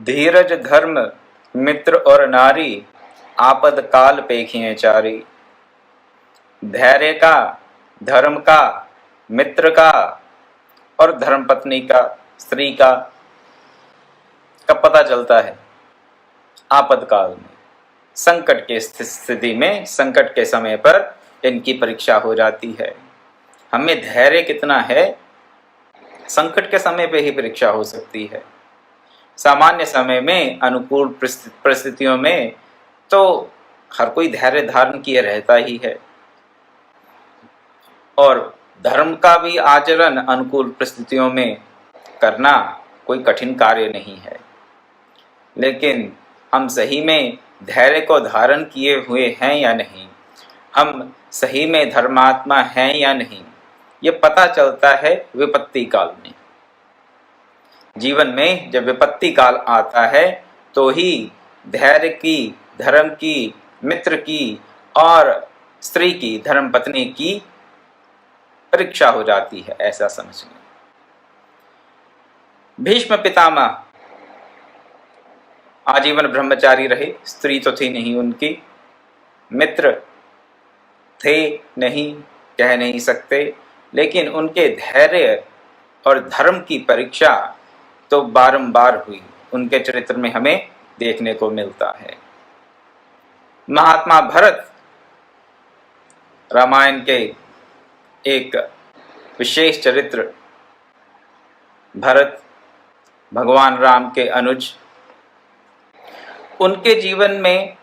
धीरज धर्म मित्र और नारी, आपद काल पेखिए चारी। धैर्य का, धर्म का, मित्र का और धर्मपत्नी का, स्त्री का कब पता चलता है? आपदकाल में, संकट के स्थिति में, संकट के समय पर इनकी परीक्षा हो जाती है। हमें धैर्य कितना है, संकट के समय पे ही परीक्षा हो सकती है। सामान्य समय में, अनुकूल परिस्थितियों में तो हर कोई धैर्य धारण किए रहता ही है, और धर्म का भी आचरण अनुकूल परिस्थितियों में करना कोई कठिन कार्य नहीं है। लेकिन हम सही में धैर्य को धारण किए हुए हैं या नहीं, हम सही में धर्मात्मा हैं या नहीं, ये पता चलता है विपत्ति काल में। जीवन में जब विपत्ति काल आता है तो ही धैर्य की, धर्म की, मित्र की और स्त्री की, धर्मपत्नी की परीक्षा हो जाती है, ऐसा समझ लें। भीष्म पितामह आजीवन ब्रह्मचारी रहे, स्त्री तो थी नहीं उनकी, मित्र थे नहीं, कह नहीं सकते, लेकिन उनके धैर्य और धर्म की परीक्षा तो बारंबार हुई, उनके चरित्र में हमें देखने को मिलता है। महात्मा भरत रामायण के एक विशेष चरित्र, भरत भगवान राम के अनुज, उनके जीवन में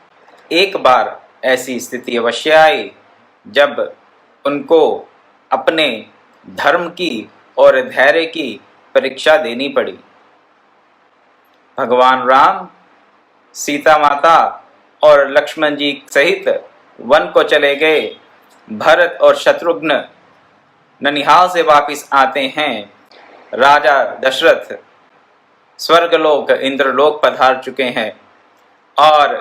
एक बार ऐसी स्थिति अवश्य आई जब उनको अपने धर्म की और धैर्य की परीक्षा देनी पड़ी। भगवान राम सीता माता और लक्ष्मण जी सहित वन को चले गए। भरत और शत्रुघ्न ननिहाल से वापस आते हैं। राजा दशरथ स्वर्गलोक, इंद्रलोक पधार चुके हैं और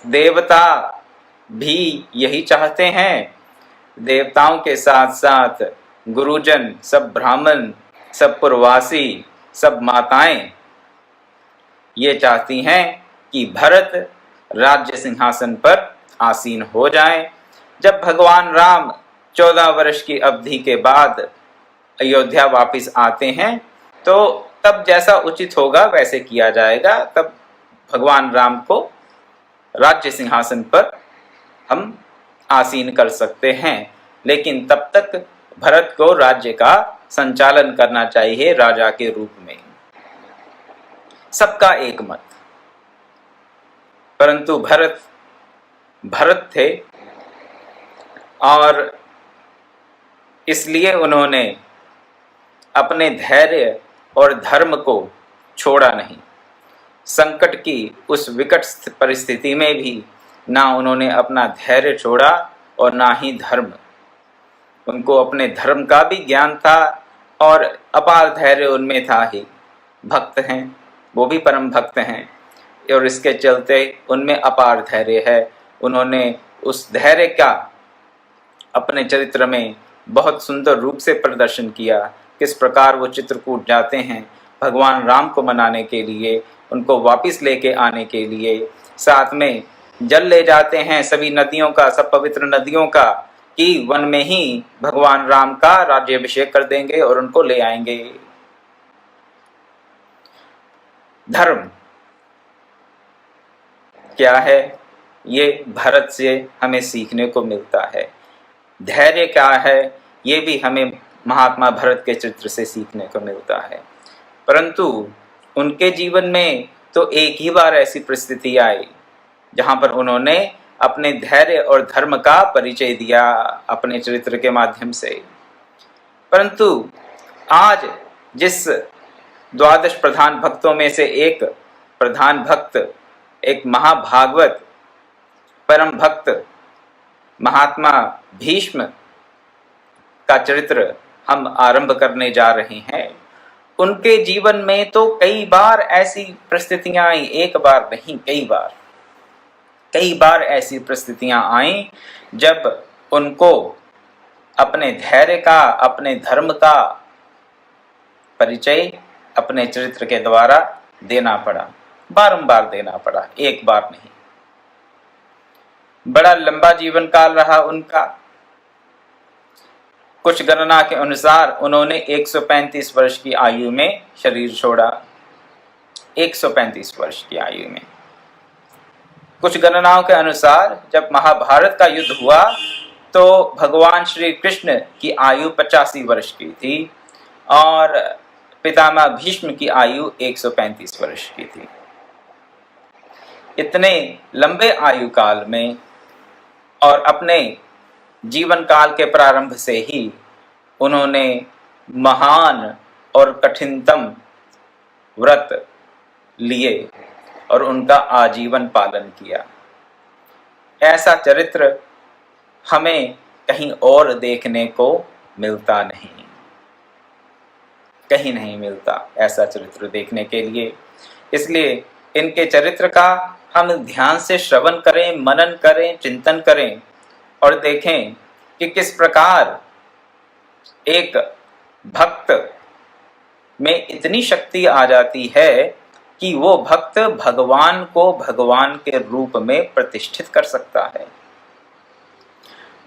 देवता भी यही चाहते हैं। देवताओं के साथ साथ गुरुजन, सब ब्राह्मण, सब पुरवासी, सब माताएं ये चाहती हैं कि भरत राज्य सिंहासन पर आसीन हो जाएं। जब भगवान राम 14 वर्ष की अवधि के बाद अयोध्या वापस आते हैं तो तब जैसा उचित होगा वैसे किया जाएगा। तब भगवान राम को राज्य सिंहासन पर हम आसीन कर सकते हैं, लेकिन तब तक भरत को राज्य का संचालन करना चाहिए राजा के रूप में। सबका एक मत। परंतु भरत थे और इसलिए उन्होंने अपने धैर्य और धर्म को छोड़ा नहीं। संकट की उस विकट परिस्थिति में भी ना उन्होंने अपना धैर्य छोड़ा और ना ही धर्म। उनको अपने धर्म का भी ज्ञान था और अपार धैर्य उनमें था ही। भक्त हैं, वो भी परम भक्त हैं और इसके चलते उनमें अपार धैर्य है। उन्होंने उस धैर्य का अपने चरित्र में बहुत सुंदर रूप से प्रदर्शन किया। किस प्रकार वो चित्रकूट जाते हैं भगवान राम को मनाने के लिए, उनको वापस लेके आने के लिए। साथ में जल ले जाते हैं सभी नदियों का, सब पवित्र नदियों का, कि वन में ही भगवान राम का राज्याभिषेक कर देंगे और उनको ले आएंगे। धर्म क्या है, ये भरत से हमें सीखने को मिलता है। धैर्य क्या है, ये भी हमें महात्मा भरत के चरित्र से सीखने को मिलता है। परंतु उनके जीवन में तो एक ही बार ऐसी परिस्थिति आई जहां पर उन्होंने अपने धैर्य और धर्म का परिचय दिया अपने चरित्र के माध्यम से। परंतु आज जिस 12 प्रधान भक्तों में से एक प्रधान भक्त, एक महाभागवत परम भक्त महात्मा भीष्म का चरित्र हम आरंभ करने जा रहे हैं, उनके जीवन में तो कई बार ऐसी परिस्थितियां आई, एक बार नहीं कई बार ऐसी परिस्थितियां आई जब उनको अपने धैर्य का, अपने धर्म का परिचय अपने चरित्र के द्वारा देना पड़ा, बारंबार देना पड़ा, एक बार नहीं। बड़ा लंबा जीवन काल रहा उनका। कुछ गणना के अनुसार उन्होंने 135 वर्ष की आयु में शरीर छोड़ा। 135 वर्ष की आयु में। कुछ गणनाओं के अनुसार जब महाभारत का युद्ध हुआ तो भगवान श्री कृष्ण की आयु 85 वर्ष की थी और पितामह भीष्म की आयु 135 वर्ष की थी। इतने लंबे आयु काल में और अपने जीवन काल के प्रारंभ से ही उन्होंने महान और कठिनतम व्रत लिए और उनका आजीवन पालन किया। ऐसा चरित्र हमें कहीं और देखने को मिलता नहीं, कहीं नहीं मिलता ऐसा चरित्र देखने के लिए। इसलिए इनके चरित्र का हम ध्यान से श्रवण करें, मनन करें, चिंतन करें और देखें कि किस प्रकार एक भक्त में इतनी शक्ति आ जाती है कि वो भक्त भगवान को भगवान के रूप में प्रतिष्ठित कर सकता है।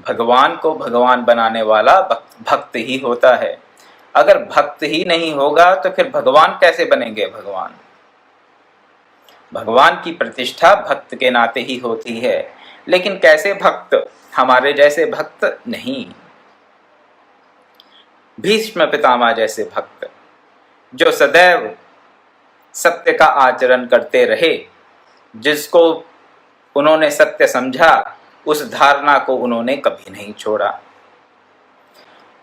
भगवान को भगवान बनाने वाला भक्त ही होता है। अगर भक्त ही नहीं होगा तो फिर भगवान कैसे बनेंगे? भगवान की प्रतिष्ठा भक्त के नाते ही होती है। लेकिन कैसे भक्त? हमारे जैसे भक्त नहीं, भीष्म पितामह जैसे भक्त जो सदैव सत्य का आचरण करते रहे, जिसको उन्होंने सत्य समझा उस धारणा को उन्होंने कभी नहीं छोड़ा।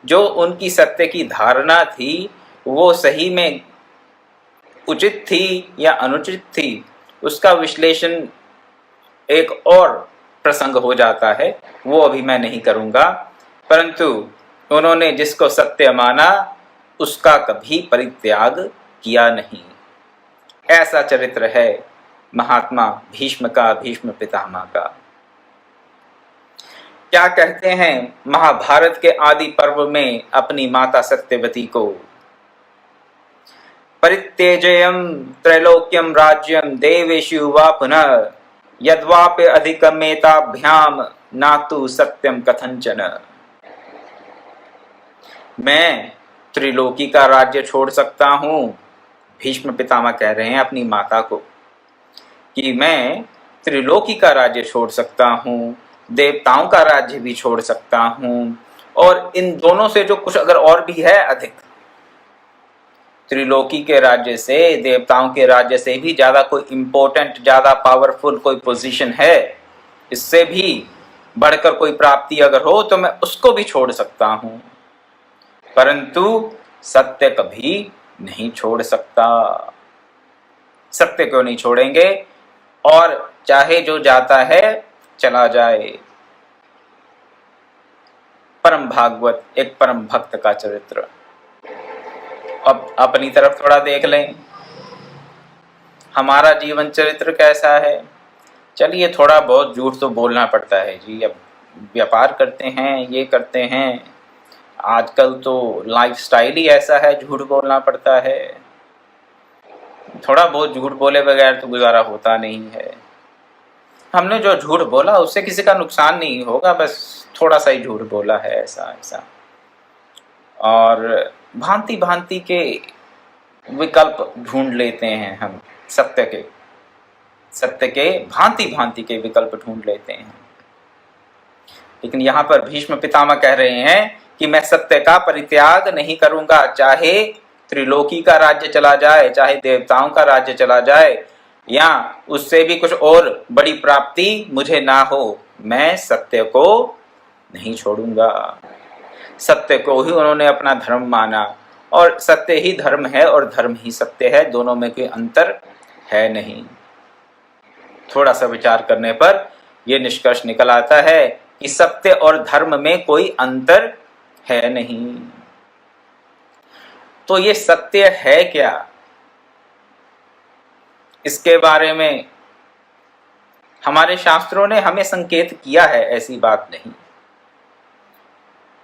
जो उनकी सत्य की धारणा थी वो सही में उचित थी या अनुचित थी, उसका विश्लेषण एक और प्रसंग हो जाता है, वो अभी मैं नहीं करूंगा। परंतु उन्होंने जिसको सत्य माना उसका कभी परित्याग किया नहीं। ऐसा चरित्र है महात्मा भीष्म का, भीष्म पितामह का। क्या कहते हैं महाभारत के आदि पर्व में अपनी माता सत्यवती को? परित्यजेयं त्रैलोक्यं राज्यं देवेषु वा पुनः यद्वापि अधिकमेताभ्याम नातु सत्यम कथंचन। मैं त्रिलोकी का राज्य छोड़ सकता हूँ, भीष्म पितामह कह रहे हैं अपनी माता को कि मैं त्रिलोकी का राज्य छोड़ सकता हूँ, देवताओं का राज्य भी छोड़ सकता हूँ, और इन दोनों से जो कुछ अगर और भी है अधिक, त्रिलोकी के राज्य से, देवताओं के राज्य से भी ज्यादा कोई इंपॉर्टेंट, ज्यादा पावरफुल कोई पोजीशन है, इससे भी बढ़कर कोई प्राप्ति अगर हो तो मैं उसको भी छोड़ सकता हूँ, परंतु सत्य कभी नहीं छोड़ सकता। सत्य क्यों नहीं छोड़ेंगे? और चाहे जो जाता है चला जाए। परम भागवत, एक परम भक्त का चरित्र। अब अपनी तरफ थोड़ा देख लें, हमारा जीवन चरित्र कैसा है। चलिए थोड़ा बहुत झूठ तो बोलना पड़ता है जी, अब व्यापार करते हैं, ये करते हैं, आजकल तो लाइफस्टाइल ही ऐसा है, झूठ बोलना पड़ता है। थोड़ा बहुत झूठ बोले बगैर तो गुजारा होता नहीं है। हमने जो झूठ बोला उससे किसी का नुकसान नहीं होगा, बस थोड़ा सा ही झूठ बोला है, ऐसा। और भांति भांति के विकल्प ढूंढ लेते हैं हम, सत्य के भांति भांति के विकल्प ढूंढ लेते हैं। लेकिन यहाँ पर भीष्म पितामह कह रहे हैं कि मैं सत्य का परित्याग नहीं करूंगा, चाहे त्रिलोकी का राज्य चला जाए, चाहे देवताओं का राज्य चला जाए, या उससे भी कुछ और बड़ी प्राप्ति मुझे ना हो, मैं सत्य को नहीं छोड़ूंगा। सत्य को ही उन्होंने अपना धर्म माना, और सत्य ही धर्म है और धर्म ही सत्य है, दोनों में कोई अंतर है नहीं। थोड़ा सा विचार करने पर यह निष्कर्ष निकल आता है कि सत्य और धर्म में कोई अंतर है नहीं। तो ये सत्य है क्या? इसके बारे में हमारे शास्त्रों ने हमें संकेत किया है, ऐसी बात नहीं।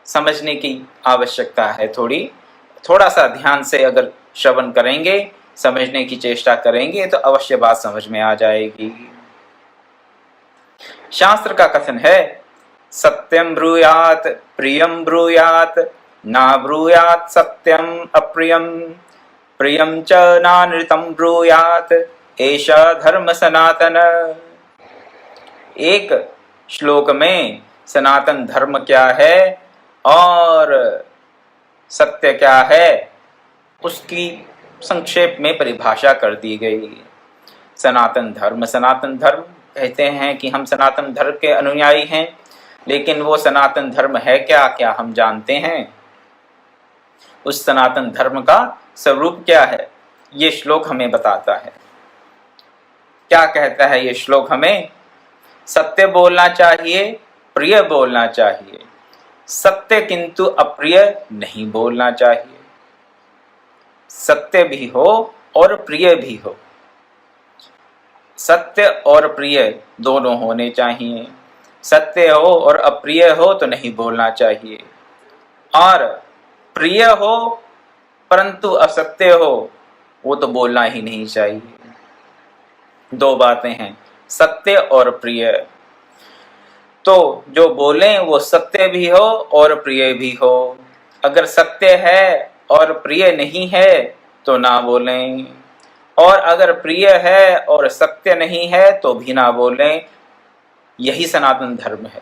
समझने की आवश्यकता है, थोड़ा सा ध्यान से अगर श्रवण करेंगे समझने की चेष्टा करेंगे तो अवश्य बात समझ में आ जाएगी। शास्त्र का कथन है, सत्यम ब्रूयात प्रियम ब्रूयात ना ब्रूयात सत्यम अप्रियम प्रियम च नानृतम ब्रूयात एषा धर्म सनातन। एक श्लोक में सनातन धर्म क्या है और सत्य क्या है उसकी संक्षेप में परिभाषा कर दी गई। सनातन धर्म कहते हैं कि हम सनातन धर्म के अनुयायी हैं, लेकिन वो सनातन धर्म है क्या, क्या हम जानते हैं? उस सनातन धर्म का स्वरूप क्या है, ये श्लोक हमें बताता है। क्या कहता है ये श्लोक हमें? सत्य बोलना चाहिए, प्रिय बोलना चाहिए, सत्य किंतु अप्रिय नहीं बोलना चाहिए। सत्य भी हो और प्रिय भी हो, सत्य और प्रिय दोनों होने चाहिए। सत्य हो और अप्रिय हो तो नहीं बोलना चाहिए, और प्रिय हो परंतु असत्य हो वो तो बोलना ही नहीं चाहिए। दो बातें हैं, सत्य और प्रिय। तो जो बोलें वो सत्य भी हो और प्रिय भी हो। अगर सत्य है और प्रिय नहीं है तो ना बोलें, और अगर प्रिय है और सत्य नहीं है तो भी ना बोलें। यही सनातन धर्म है।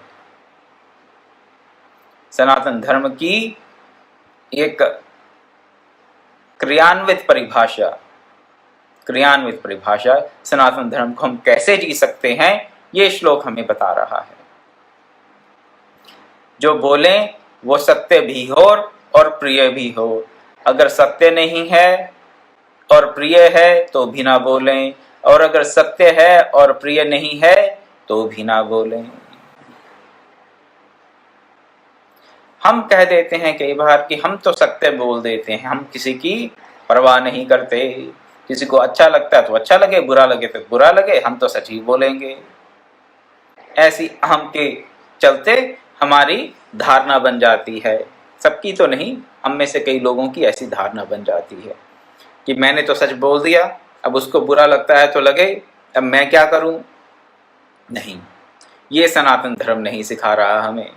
सनातन धर्म की एक क्रियान्वित परिभाषा सनातन धर्म को हम कैसे जी सकते हैं, ये श्लोक हमें बता रहा है। जो बोलें वो सत्य भी हो और प्रिय भी हो। अगर सत्य नहीं है और प्रिय है तो भी ना बोलें, और अगर सत्य है और प्रिय नहीं है तो भी ना बोलें। हम कह देते हैं कई बार कि हम तो सत्य बोल देते हैं, हम किसी की परवाह नहीं करते। किसी को अच्छा लगता है तो अच्छा लगे, बुरा लगे तो बुरा लगे, हम तो सच ही बोलेंगे। ऐसी हम के चलते हमारी धारणा बन जाती है। सबकी तो नहीं, हम में से कई लोगों की ऐसी धारणा बन जाती है कि मैंने तो सच बोल दिया, अब उसको बुरा लगता है तो लगे, अब मैं क्या करूं। नहीं, ये सनातन धर्म नहीं सिखा रहा हमें।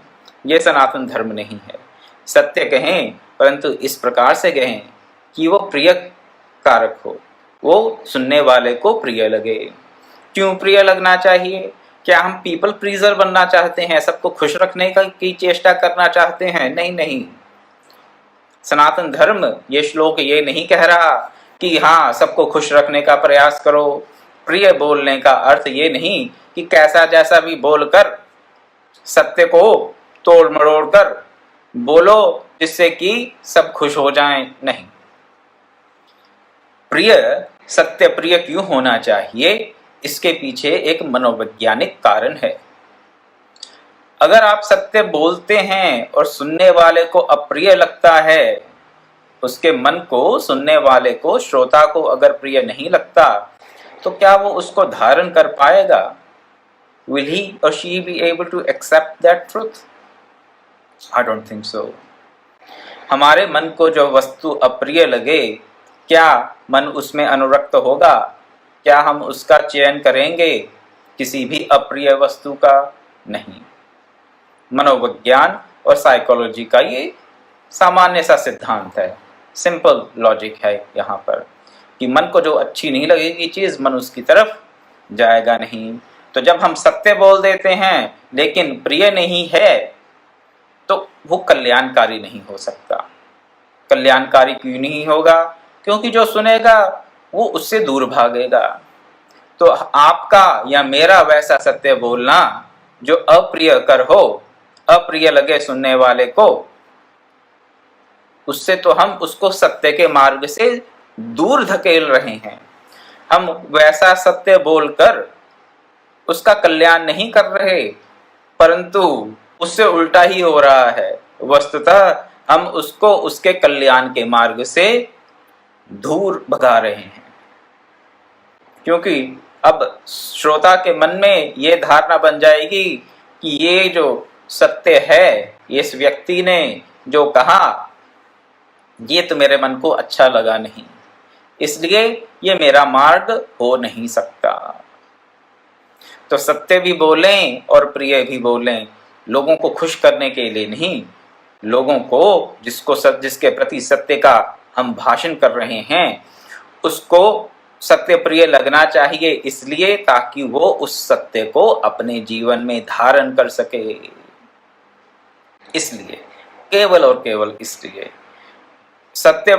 ये सनातन धर्म नहीं है। सत्य कहें परंतु इस प्रकार से कहें कि वो प्रिय कारक हो, वो सुनने वाले को प्रिय लगे। क्यों प्रिय लगना चाहिए? क्या हम पीपल प्लीजर बनना चाहते हैं, सबको खुश रखने की चेष्टा करना चाहते हैं? नहीं नहीं, सनातन धर्म ये श्लोक ये नहीं कह रहा कि हाँ सबको खुश रखने का प्रयास करो। प्रिय बोलने का अर्थ ये नहीं कि कैसा जैसा भी बोलकर सत्य को तोड़ मरोड़ कर बोलो जिससे कि सब खुश हो जाएं। नहीं, प्रिय सत्य प्रिय क्यों होना चाहिए, इसके पीछे एक मनोवैज्ञानिक कारण है। अगर आप सत्य बोलते हैं और सुनने वाले को अप्रिय लगता है, उसके मन को, सुनने वाले को, श्रोता को अगर प्रिय नहीं लगता तो क्या वो उसको धारण कर पाएगा? Will he or she be able to accept that truth? I don't think so. हमारे मन को जो वस्तु अप्रिय लगे, क्या मन उसमें अनुरक्त होगा? क्या हम उसका चयन करेंगे किसी भी अप्रिय वस्तु का? नहीं। मनोविज्ञान और साइकोलॉजी का ये सामान्य सा सिद्धांत है, सिंपल लॉजिक है यहाँ पर, कि मन को जो अच्छी नहीं लगेगी चीज, मन उसकी तरफ जाएगा नहीं। तो जब हम सत्य बोल देते हैं लेकिन प्रिय नहीं है तो वो कल्याणकारी नहीं हो सकता। कल्याणकारी क्यों नहीं होगा? क्योंकि जो सुनेगा वो उससे दूर भागेगा। तो आपका या मेरा वैसा सत्य बोलना जो अप्रिय कर हो, अप्रिय लगे सुनने वाले को, उससे तो हम उसको सत्य के मार्ग से दूर धकेल रहे हैं। हम वैसा सत्य बोलकर उसका कल्याण नहीं कर रहे, परंतु उससे उल्टा ही हो रहा है। वस्तुतः हम उसको उसके कल्याण के मार्ग से दूर भगा रहे हैं। क्योंकि अब श्रोता के मन में ये धारणा बन जाएगी कि ये जो सत्य है, इस व्यक्ति ने जो कहा, ये तो मेरे मन को अच्छा लगा नहीं, इसलिए ये मेरा मार्ग हो नहीं सकता। तो सत्य भी बोलें और प्रिय भी बोलें, लोगों को खुश करने के लिए नहीं, लोगों को जिसके प्रति सत्य का हम भाषण कर रहे हैं उसको सत्य प्रिय लगना चाहिए, इसलिए ताकि वो उस सत्य को अपने जीवन में धारण कर सके। इसलिए, केवल और केवल इसलिए सत्य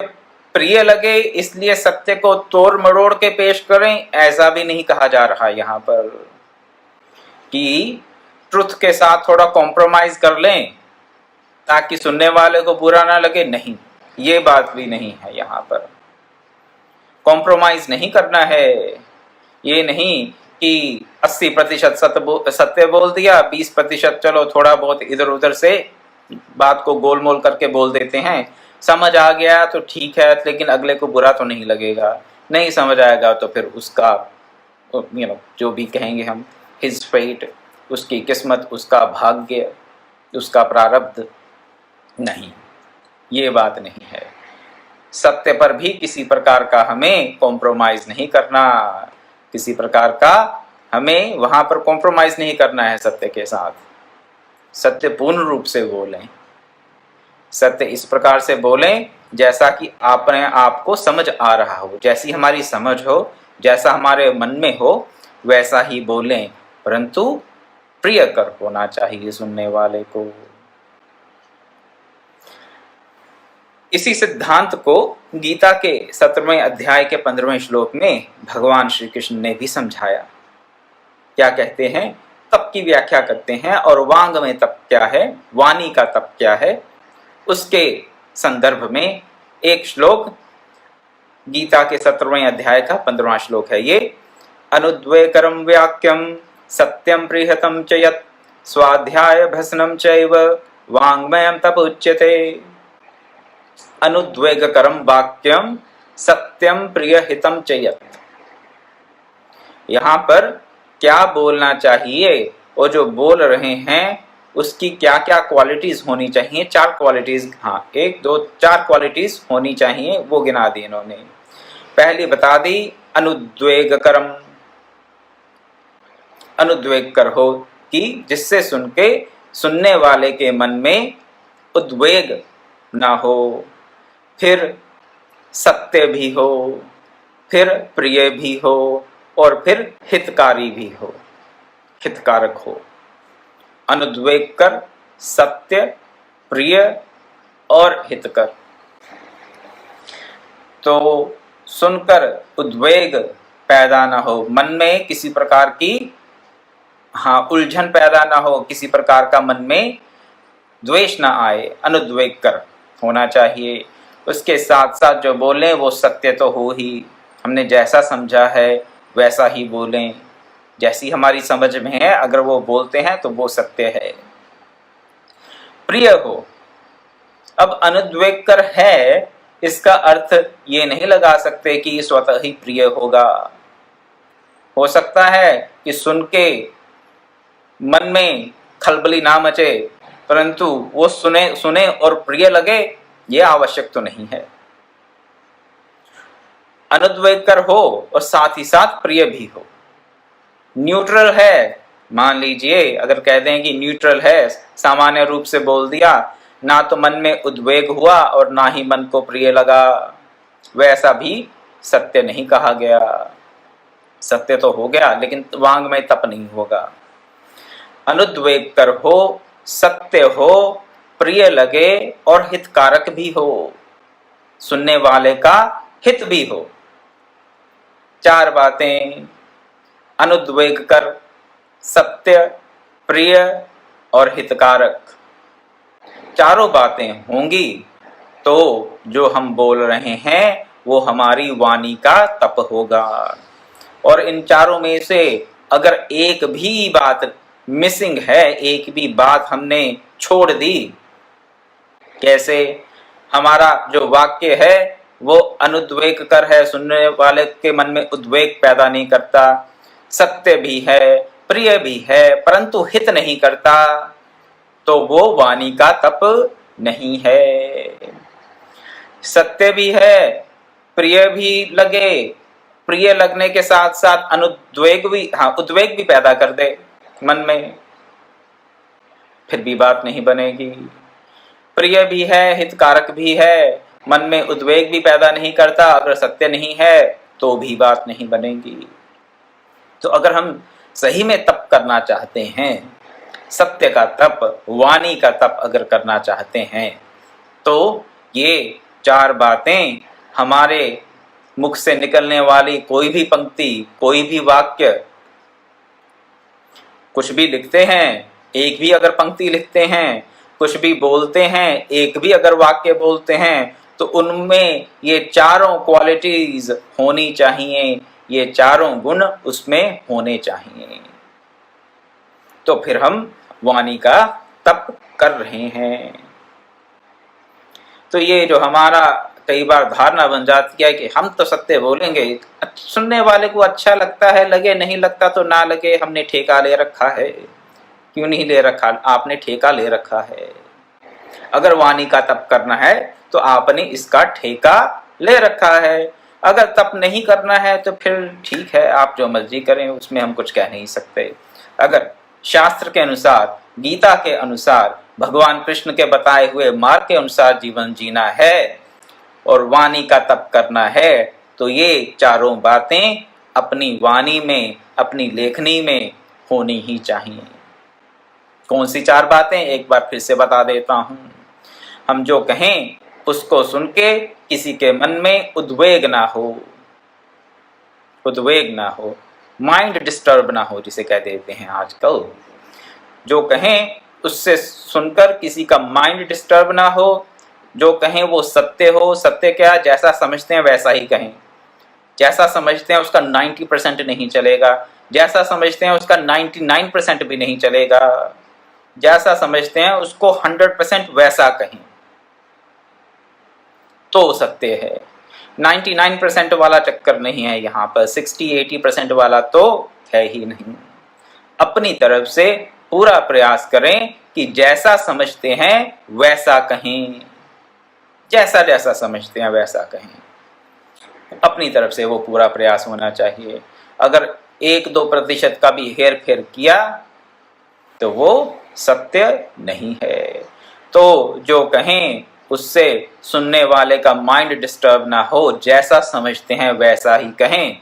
प्रिय लगे, इसलिए सत्य को तोड़ मरोड़ के पेश करें, ऐसा भी नहीं कहा जा रहा यहाँ पर कि ट्रुथ के साथ थोड़ा कॉम्प्रोमाइज कर लें ताकि सुनने वाले को बुरा ना लगे। नहीं, ये बात भी नहीं है। यहाँ पर कॉम्प्रोमाइज नहीं करना है। ये नहीं कि 80% सत्य बोल दिया, 20% चलो थोड़ा बहुत इधर उधर से बात को गोलमोल करके बोल देते हैं, समझ आ गया तो ठीक है, लेकिन अगले को बुरा तो नहीं लगेगा। नहीं समझ आएगा तो फिर उसका जो भी कहेंगे हम, हिज फेट, उसकी किस्मत, उसका भाग्य, उसका प्रारब्ध। नहीं, ये बात नहीं है। सत्य पर भी किसी प्रकार का हमें कॉम्प्रोमाइज नहीं करना, किसी प्रकार का हमें वहां पर कॉम्प्रोमाइज नहीं करना है सत्य के साथ। सत्य पूर्ण रूप से बोलें, सत्य इस प्रकार से बोलें जैसा कि अपने आप को समझ आ रहा हो, जैसी हमारी समझ हो, जैसा हमारे मन में हो वैसा ही बोलें, परंतु प्रियकर होना चाहिए सुनने वाले को। इसी सिद्धांत को गीता के 17वें अध्याय के 15वें श्लोक में भगवान श्री कृष्ण ने भी समझाया। क्या कहते हैं? तप की व्याख्या करते हैं, और वांग में तप क्या है, वाणी का तप क्या है, उसके संदर्भ में एक श्लोक गीता के 17वें अध्याय का 15वां श्लोक है ये। अनुद्वेकरम वाक्यम सत्यम प्रियतम च यत् स्वाध्याय भसनम चैव वाङ्मयं तप उच्यते। अनुद्वेगकरम वाक्यम सत्यम प्रियहितम च यत्। यहाँ पर क्या बोलना चाहिए और जो बोल रहे हैं उसकी क्या क्या क्वालिटीज होनी चाहिए? 4 क्वालिटीज, हाँ 1 2 4 क्वालिटीज होनी चाहिए, वो गिना दी इन्होंने। पहली बता दी अनुद्वेगकरम, अनुद्वेग कर हो कि जिससे सुन के सुनने वाले के मन में उद्वेग ना हो, फिर सत्य भी हो, फिर प्रिय भी हो, और फिर हितकारी भी हो, हितकारक हो। अनुद्वेग कर, सत्य, प्रिय और हितकर। तो सुनकर उद्वेग पैदा ना हो, मन में किसी प्रकार की उलझन पैदा ना हो, किसी प्रकार का मन में द्वेष ना आए, अनुद्वेग कर होना चाहिए। उसके साथ साथ जो बोलें वो सत्य तो हो ही, हमने जैसा समझा है वैसा ही बोलें, जैसी हमारी समझ में है अगर वो बोलते हैं तो वो सत्य है। प्रिय हो, अब अनुद्वेग कर है इसका अर्थ ये नहीं लगा सकते कि स्वतः ही प्रिय होगा। हो सकता है कि सुन के मन में खलबली ना मचे, परंतु वो सुने और प्रिय लगे, ये आवश्यक तो नहीं है। अनुद्वेग कर हो और साथ ही साथ प्रिय भी हो। न्यूट्रल है, मान लीजिए अगर कह दें कि न्यूट्रल है, सामान्य रूप से बोल दिया, ना तो मन में उद्वेग हुआ और ना ही मन को प्रिय लगा, वैसा भी सत्य नहीं कहा गया। सत्य तो हो गया लेकिन वांग में तप नहीं होगा। अनुद्वेग कर हो, सत्य हो, प्रिय लगे और हितकारक भी हो, सुनने वाले का हित भी हो। 4 बातें, अनुद्वेग कर, सत्य, प्रिय और हितकारक, चारों बातें होंगी तो जो हम बोल रहे हैं वो हमारी वाणी का तप होगा। और इन चारों में से अगर एक भी बात मिसिंग है, एक भी बात हमने छोड़ दी, कैसे हमारा जो वाक्य है वो अनुद्वेग कर है, सुनने वाले के मन में उद्वेग पैदा नहीं करता, सत्य भी है, प्रिय भी है, परंतु हित नहीं करता, तो वो वाणी का तप नहीं है। सत्य भी है, प्रिय भी लगे, प्रिय लगने के साथ साथ अनुद्वेग भी, उद्वेग भी पैदा कर दे मन में, फिर भी बात नहीं बनेगी। प्रिय भी है, हितकारक भी है, मन में उद्वेग भी पैदा नहीं करता, अगर सत्य नहीं है तो भी बात नहीं बनेगी। तो अगर हम सही में तप करना चाहते हैं, सत्य का तप, वाणी का तप अगर करना चाहते हैं, तो ये 4 बातें, हमारे मुख से निकलने वाली कोई भी पंक्ति, कोई भी वाक्य, कुछ भी लिखते हैं, एक भी अगर पंक्ति लिखते हैं, कुछ भी बोलते हैं, एक भी अगर वाक्य बोलते हैं, तो उनमें ये चारों क्वालिटीज होनी चाहिए, ये चारों गुण उसमें होने चाहिए, तो फिर हम वाणी का तप कर रहे हैं। तो ये जो हमारा कई बार धारणा बन जाती है कि हम तो सत्य बोलेंगे, सुनने वाले को अच्छा लगता है, लगे, नहीं लगता तो ना लगे, हमने ठेका ले रखा है। क्यों नहीं ले रखा? आपने ठेका ले रखा है। अगर वाणी का तप करना है तो आपने इसका ठेका ले रखा है। अगर तप नहीं करना है तो फिर ठीक है, आप जो मर्जी करें, उसमें हम कुछ कह नहीं सकते। अगर शास्त्र के अनुसार, गीता के अनुसार, भगवान कृष्ण के बताए हुए मार्ग के अनुसार जीवन जीना है और वाणी का तप करना है, तो ये चारों बातें अपनी वाणी में, अपनी लेखनी में होनी ही चाहिए। कौन सी 4 बातें? एक बार फिर से बता देता हूं। हम जो कहें उसको सुन के किसी के मन में उद्वेग ना हो, उद्वेग ना हो, माइंड डिस्टर्ब ना हो, जिसे कह देते हैं आजकल। जो कहें उससे सुनकर किसी का माइंड डिस्टर्ब ना हो, जो कहें वो सत्य हो। सत्य क्या? जैसा समझते हैं वैसा ही कहें। जैसा समझते हैं उसका 90% नहीं चलेगा, जैसा समझते हैं उसका 99% भी नहीं चलेगा, जैसा समझते हैं उसको 100% वैसा कहें तो सत्य है। 99% वाला चक्कर नहीं है यहाँ पर, 60-80% वाला तो है ही नहीं। अपनी तरफ से पूरा प्रयास करें कि जैसा समझते हैं वैसा कहें, जैसा जैसा समझते हैं वैसा कहें। अपनी तरफ से वो पूरा प्रयास होना चाहिए। अगर 1-2% का भी हेर फेर किया तो वो सत्य नहीं है। तो जो कहें उससे सुनने वाले का माइंड डिस्टर्ब ना हो, जैसा समझते हैं वैसा ही कहें,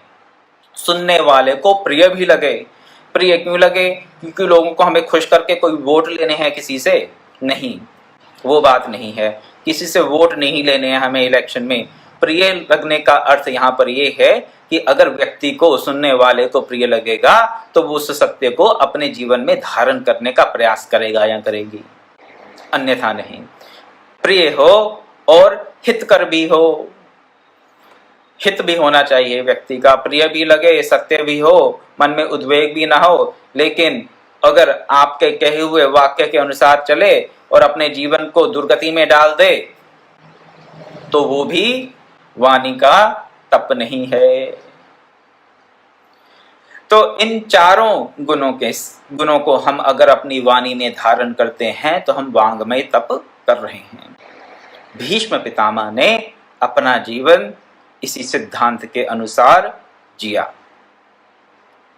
सुनने वाले को प्रिय भी लगे। प्रिय क्यों लगे? क्योंकि लोगों को हमें खुश करके कोई वोट लेने हैं किसी से? नहीं, वो बात नहीं है। किसी से वोट नहीं लेने हैं हमें इलेक्शन में। प्रिय लगने का अर्थ यहाँ पर ये है कि अगर व्यक्ति को, सुनने वाले को प्रिय लगेगा तो वो उस सत्य को अपने जीवन में धारण करने का प्रयास करेगा या करेगी, अन्यथा नहीं। प्रिय हो और हितकर भी हो, हित भी होना चाहिए व्यक्ति का, प्रिय भी लगे, सत्य भी हो, मन में उद्वेग भी ना हो, लेकिन अगर आपके कहे हुए वाक्य के अनुसार चले और अपने जीवन को दुर्गति में डाल दे तो वो भी वाणी का तप नहीं है। तो इन चारों गुणों को हम अगर अपनी वाणी में धारण करते हैं तो हम वांग्मय तप कर रहे हैं। भीष्म पितामह ने अपना जीवन इसी सिद्धांत के अनुसार जिया,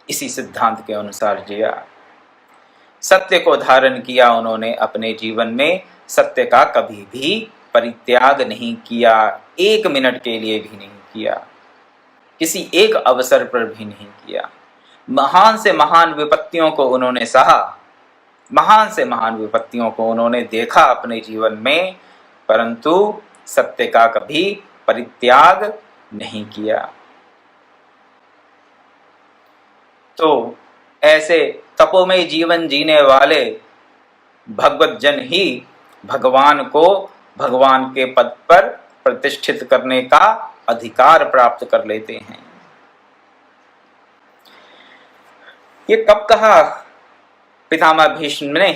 इसी सिद्धांत के अनुसार जिया। सत्य को धारण किया उन्होंने अपने जीवन में, सत्य का कभी भी परित्याग नहीं किया, 1 मिनट के लिए भी नहीं किया, किसी एक अवसर पर भी नहीं किया। महान से महान विपत्तियों को उन्होंने सहा, महान से महान विपत्तियों को उन्होंने देखा अपने जीवन में, परंतु सत्य का कभी परित्याग नहीं किया। तो ऐसे तपोमय जीवन जीने वाले भगवत जन ही भगवान को भगवान के पद पर प्रतिष्ठित करने का अधिकार प्राप्त कर लेते हैं। ये कब कहा पितामह भीष्म ने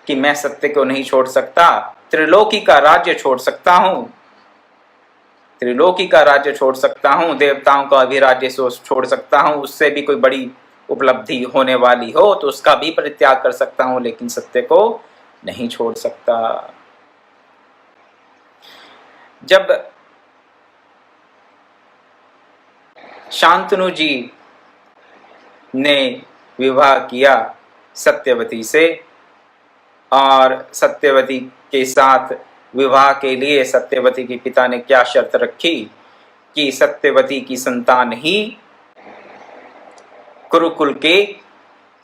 कि मैं सत्य को नहीं छोड़ सकता, त्रिलोकी का राज्य छोड़ सकता हूं, त्रिलोकी का राज्य छोड़ सकता हूं, देवताओं का भी राज्य छोड़ सकता हूं, उससे भी कोई बड़ी उपलब्धि होने वाली हो तो उसका भी परित्याग कर सकता हूं, लेकिन सत्य को नहीं छोड़ सकता। जब शांतनु जी ने विवाह किया सत्यवती से, और सत्यवती के साथ विवाह के लिए सत्यवती के पिता ने क्या शर्त रखी कि सत्यवती की संतान ही कुरुकुल के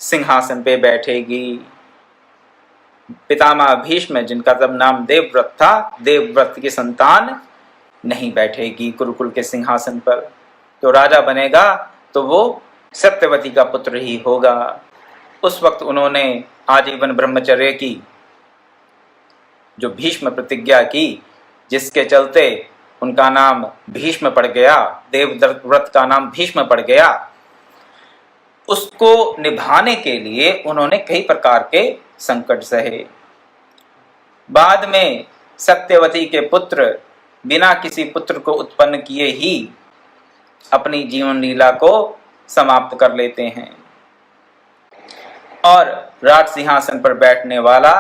सिंहासन पे बैठेगी। पितामह भीष्म, जिनका तब नाम देवव्रत था, देवव्रत की संतान नहीं बैठेगी कुरुकुल के सिंहासन पर। तो राजा बनेगा तो वो सत्यवती का पुत्र ही होगा। उस वक्त उन्होंने आजीवन ब्रह्मचर्य की जो भीष्म प्रतिज्ञा की, जिसके चलते उनका नाम भीष्म पड़ गया, देवव्रत का नाम भीष्म पड़ गया, उसको निभाने के लिए उन्होंने कई प्रकार के संकट सहे। बाद में सत्यवती के पुत्र बिना किसी पुत्र को उत्पन्न किए ही अपनी जीवन लीला को समाप्त कर लेते हैं, और राज सिंहासन पर बैठने वाला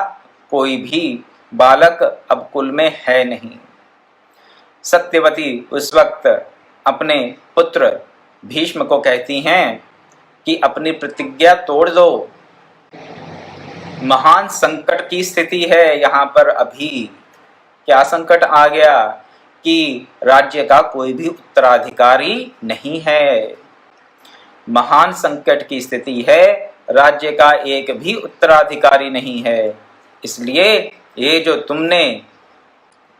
कोई भी बालक अब कुल में है नहीं। सत्यवती उस वक्त अपने पुत्र भीष्म को कहती हैं कि अपनी प्रतिज्ञा तोड़ दो, महान संकट की स्थिति है यहाँ पर। अभी क्या संकट आ गया कि राज्य का कोई भी उत्तराधिकारी नहीं है। महान संकट की स्थिति है, राज्य का एक भी उत्तराधिकारी नहीं है। इसलिए ये जो तुमने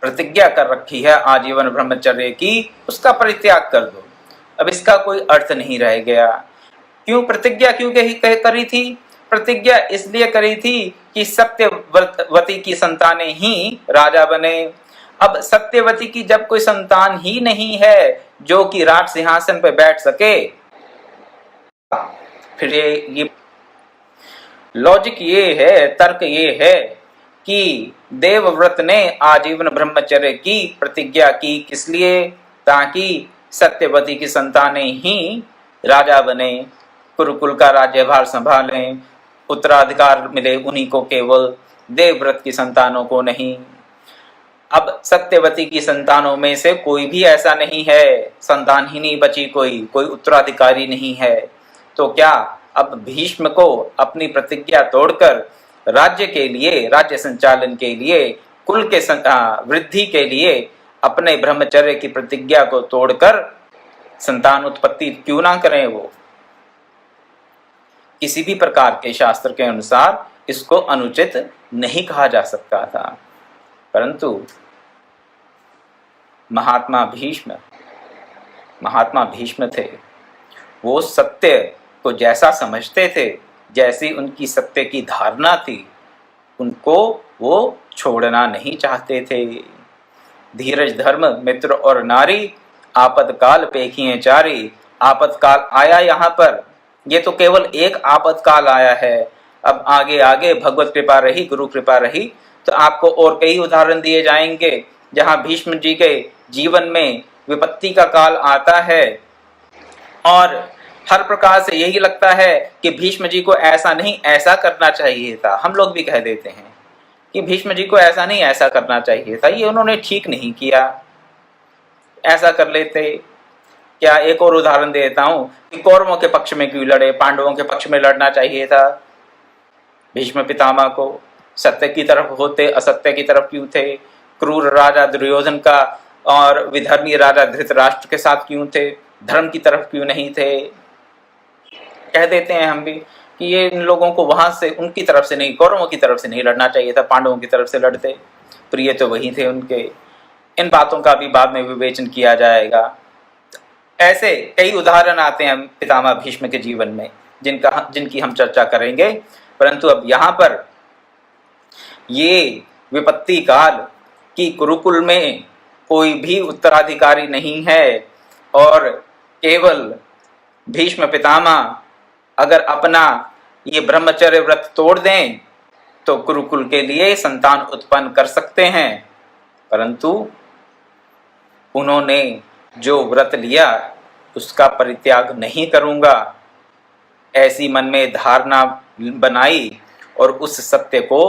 प्रतिज्ञा कर रखी है आजीवन ब्रह्मचर्य की, उसका परित्याग कर दो। अब इसका कोई अर्थ नहीं रह गया। क्यों प्रतिज्ञा क्यों करी थी? प्रतिज्ञा इसलिए करी थी कि सत्यवती की संतानें ही राजा बने। अब सत्यवती की जब कोई संतान ही नहीं है जो कि राज सिंहासन पर बैठ सके, फिर ये लॉजिक ये है, तर्क ये है कि देवव्रत ने आजीवन ब्रह्मचर्य की प्रतिज्ञा की किस लिए? ताकि सत्यवती की संतानें ही राजा बने, कुरुकुल का राज्यभार संभालें, उत्तराधिकार मिले उन्हीं को केवल, देवव्रत की संतानों को नहीं। अब सत्यवती की संतानों में से कोई भी ऐसा नहीं है, संतान ही नहीं बची, कोई उत्तराधिकारी नहीं है। तो क्या अब भीष्म को अपनी प्रतिज्ञा तोड़कर राज्य के लिए, राज्य संचालन के लिए, कुल के वृद्धि के लिए अपने ब्रह्मचर्य की प्रतिज्ञा को तोड़कर संतान उत्पत्ति क्यों ना करें? वो किसी भी प्रकार के शास्त्र के अनुसार इसको अनुचित नहीं कहा जा सकता था। परंतु महात्मा भीष्म थे, वो सत्य को जैसा समझते थे, जैसी उनकी सत्य की धारणा थी, उनको वो छोड़ना नहीं चाहते थे। धीरज धर्म मित्र और नारी, आपतकाल पेखिए चारी। आपतकाल आया यहाँ पर, ये तो केवल एक आपतकाल आया है। अब आगे आगे भगवत कृपा रही, गुरु कृपा रही तो आपको और कई उदाहरण दिए जाएंगे जहां भीष्म जी के जीवन में विपत्ति का काल आता है, और हर प्रकार से यही लगता है कि भीष्म जी को ऐसा नहीं ऐसा करना चाहिए था। हम लोग भी कह देते हैं कि भीष्म जी को ऐसा नहीं ऐसा करना चाहिए था, ये उन्होंने ठीक नहीं किया, ऐसा कर लेते। क्या एक और उदाहरण देता हूं कि कौरवों के पक्ष में क्यों लड़े, पांडवों के पक्ष में लड़ना चाहिए था भीष्म पितामह को। सत्य की तरफ होते, असत्य की तरफ क्यों थे? क्रूर राजा दुर्योधन का और विधर्मी राजा धृतराष्ट्र के साथ क्यों थे? धर्म की तरफ क्यों नहीं थे? कह देते हैं हम भी कि ये इन लोगों को वहां से, उनकी तरफ से नहीं, कौरवों की तरफ से नहीं लड़ना चाहिए था, पांडवों की तरफ से लड़ते, प्रिय तो वही थे उनके। इन बातों का भी बाद में विवेचन किया जाएगा। ऐसे कई उदाहरण आते हैं पितामह भीष्म के जीवन में, जिनकी हम चर्चा करेंगे। परंतु अब यहाँ पर ये विपत्ति काल कि कुरुकुल में कोई भी उत्तराधिकारी नहीं है, और केवल भीष्म पितामह अगर अपना ये ब्रह्मचर्य व्रत तोड़ दें तो कुरुकुल के लिए संतान उत्पन्न कर सकते हैं। परंतु उन्होंने जो व्रत लिया उसका परित्याग नहीं करूंगा, ऐसी मन में धारणा बनाई, और उस सत्य को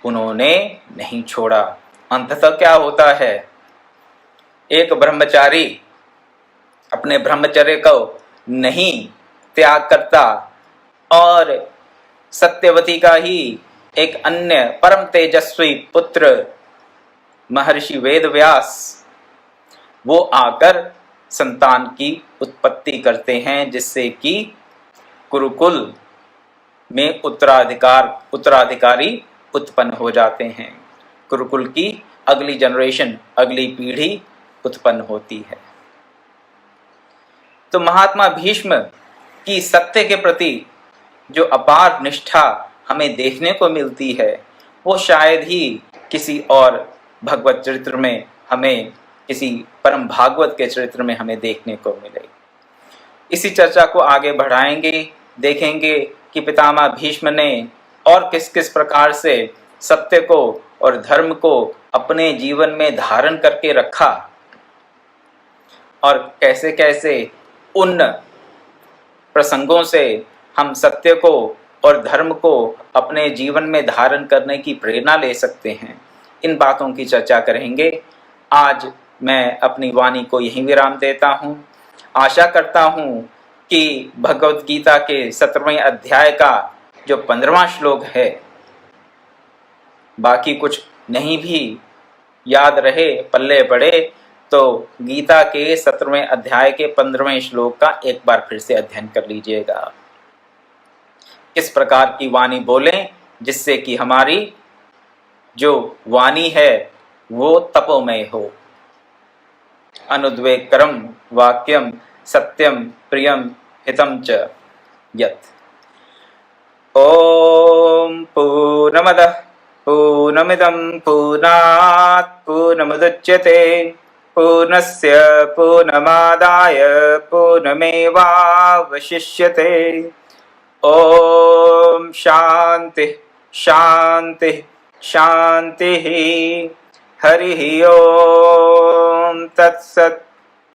उन्होंने नहीं छोड़ा। अंततः क्या होता है, एक ब्रह्मचारी अपने ब्रह्मचर्य को नहीं त्याग करता और सत्यवती का ही एक अन्य परम तेजस्वी पुत्र महर्षि वेदव्यास वो आकर संतान की उत्पत्ति करते हैं, जिससे कि कुरुकुल में उत्तराधिकारी उत्पन्न हो जाते हैं। कुरुकुल की अगली जनरेशन, अगली पीढ़ी उत्पन्न होती है। तो महात्मा भीष्म की सत्य के प्रति जो अपार निष्ठा हमें देखने को मिलती है, वो शायद ही किसी और भगवत चरित्र में हमें, किसी परम भागवत के चरित्र में हमें देखने को मिले। इसी चर्चा को आगे बढ़ाएंगे, देखेंगे कि पितामह भीष्म ने और किस किस प्रकार से सत्य को और धर्म को अपने जीवन में धारण करके रखा और कैसे कैसे उन प्रसंगों से हम सत्य को और धर्म को अपने जीवन में धारण करने की प्रेरणा ले सकते हैं। इन बातों की चर्चा करेंगे। आज मैं अपनी वाणी को यहीं विराम देता हूँ। आशा करता हूँ कि भगवत गीता के 17वें अध्याय का जो 15वां श्लोक है, बाकी कुछ नहीं भी याद रहे, पल्ले पड़े, तो गीता के 17वें अध्याय के 15वें श्लोक का एक बार फिर से अध्ययन कर लीजिएगा। किस प्रकार की वाणी बोलें जिससे कि हमारी जो वाणी है वो तपोमय हो। अनुद्वेगकरं वाक्यम सत्यम प्रियम हितम च यत्। ओम पूर्णमदः पूर्णमिदं पूर्णात् पूर्णमुदच्यते पूर्णस्य पूर्णमादाय पूर्णमेवावशिष्यते। ओम शांति शांति शांति। हरि ओम तत्सत्।